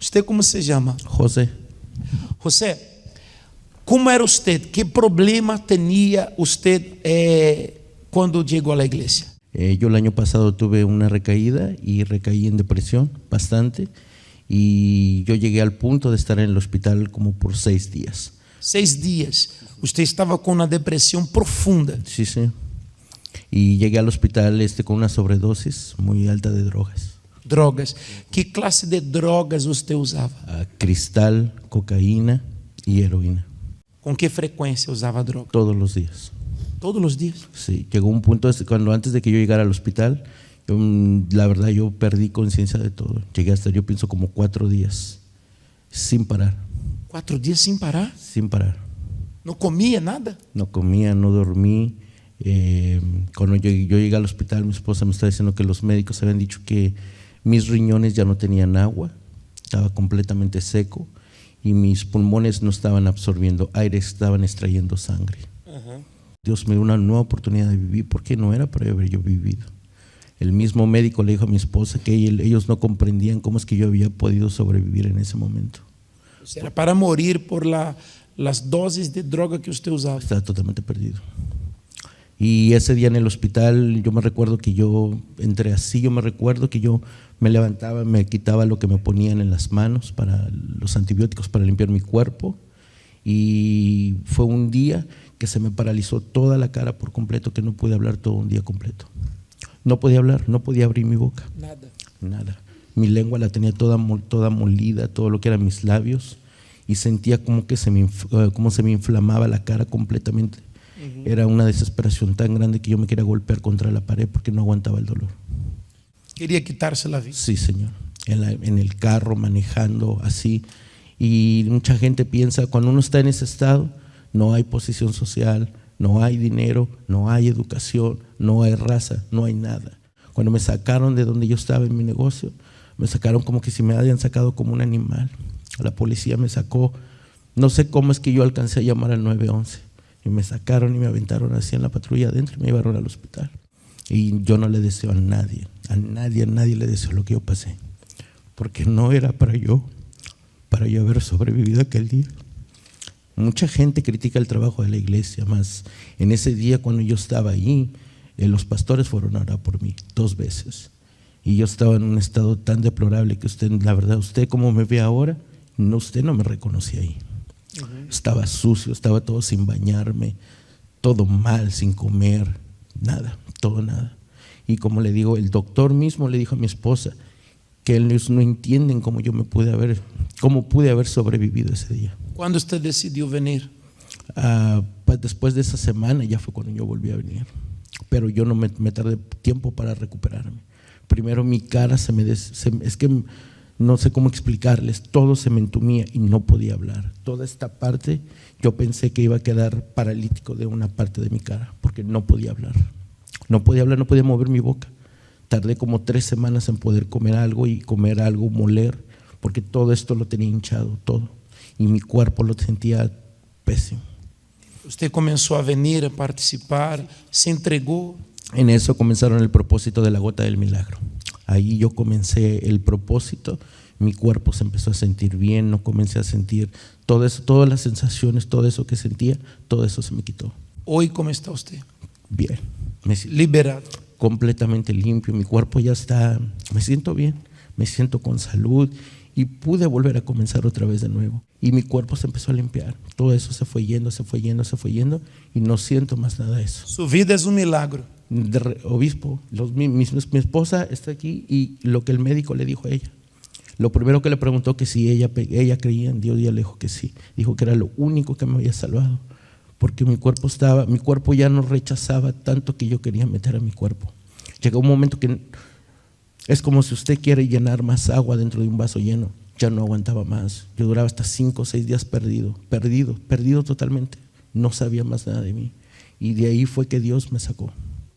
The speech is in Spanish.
¿Usted cómo se llama? José. José, ¿cómo era usted? ¿Qué problema tenía usted cuando llegó a la iglesia? Yo el año pasado tuve una recaída y recaí en depresión bastante, y yo llegué al punto de estar en el hospital como por 6 días. 6 días. Usted estaba con una depresión profunda. Sí, sí. Y llegué al hospital con una sobredosis muy alta de drogas. Drogas. ¿Qué clase de drogas usted usaba? Cristal, cocaína y heroína. ¿Con qué frecuencia usaba drogas? Todos los días. ¿Todos los días? Sí, llegó un punto cuando antes de que yo llegara al hospital, la verdad yo perdí conciencia de todo. Llegué hasta, yo pienso, como 4 días sin parar. 4 días sin parar? Sin parar. ¿No comía nada? No comía, no dormí. Cuando yo llegué al hospital, mi esposa me estaba diciendo que los médicos habían dicho que mis riñones ya no tenían agua, estaba completamente seco, y mis pulmones no estaban absorbiendo aire, estaban extrayendo sangre. Dios me dio una nueva oportunidad de vivir porque no era para haber yo vivido. El mismo médico le dijo a mi esposa que ellos no comprendían cómo es que yo había podido sobrevivir en ese momento. Era para morir por las dosis de droga que usted usaba. Estaba totalmente perdido. Y ese día en el hospital yo me recuerdo que yo entré así, yo me recuerdo que yo me levantaba, me quitaba lo que me ponían en las manos para los antibióticos para limpiar mi cuerpo, y fue un día que se me paralizó toda la cara por completo, que no pude hablar todo un día completo. No podía hablar, no podía abrir mi boca. Nada. Mi lengua la tenía toda molida, todo lo que eran mis labios, y sentía como se me inflamaba la cara completamente. Era una desesperación tan grande que yo me quería golpear contra la pared porque no aguantaba el dolor. Quería quitarse la vida. Sí, Señor. En el carro, manejando así. Y mucha gente piensa, cuando uno está en ese estado, no hay posición social, no hay dinero, no hay educación, no hay raza, no hay nada. Cuando me sacaron de donde yo estaba en mi negocio, me sacaron como que si me habían sacado como un animal. La policía me sacó, no sé cómo es que yo alcancé a llamar al 911. Y me sacaron y me aventaron así en la patrulla adentro y me llevaron al hospital. Y yo no le deseo a nadie le deseo lo que yo pasé, porque no era para yo haber sobrevivido aquel día. Mucha gente critica el trabajo de la iglesia, más en ese día cuando yo estaba ahí, los pastores fueron a orar por mí 2 veces. Y yo estaba en un estado tan deplorable que usted, la verdad, usted como me ve ahora, usted no me reconocía ahí. Estaba sucio, estaba todo sin bañarme, todo mal, sin comer, nada, todo nada. Y como le digo, el doctor mismo le dijo a mi esposa que ellos no entienden cómo pude haber sobrevivido ese día. ¿Cuándo usted decidió venir? Después de esa semana ya fue cuando yo volví a venir, pero yo no me tardé tiempo para recuperarme. Primero mi cara es que no sé cómo explicarles, todo se me entumía y no podía hablar. Toda esta parte yo pensé que iba a quedar paralítico de una parte de mi cara porque no podía hablar. No podía mover mi boca. Tardé como 3 semanas en poder comer algo, moler, porque todo esto lo tenía hinchado, todo. Y mi cuerpo lo sentía pésimo. Usted comenzó a venir a participar, se entregó. En eso comenzaron el propósito de la gota del milagro. Ahí yo comencé el propósito, mi cuerpo se empezó a sentir bien, no comencé a sentir todo eso, todas las sensaciones, todo eso que sentía, todo eso se me quitó. Hoy, ¿cómo está usted? Bien. Liberado. Completamente limpio, mi cuerpo ya está, me siento bien, me siento con salud y pude volver a comenzar otra vez de nuevo. Y mi cuerpo se empezó a limpiar, todo eso se fue yendo y no siento más nada de eso. Su vida es un milagro. Obispo, mi esposa está aquí y lo que el médico le dijo a ella, lo primero que le preguntó que si ella creía en Dios, y ella le dijo que sí, dijo que era lo único que me había salvado, porque mi cuerpo ya no rechazaba tanto que yo quería meter a mi cuerpo. Llegó un momento que es como si usted quiere llenar más agua dentro de un vaso lleno, ya no aguantaba más. Yo duraba hasta 5 o 6 días perdido totalmente, no sabía más nada de mí, y de ahí fue que Dios me sacó.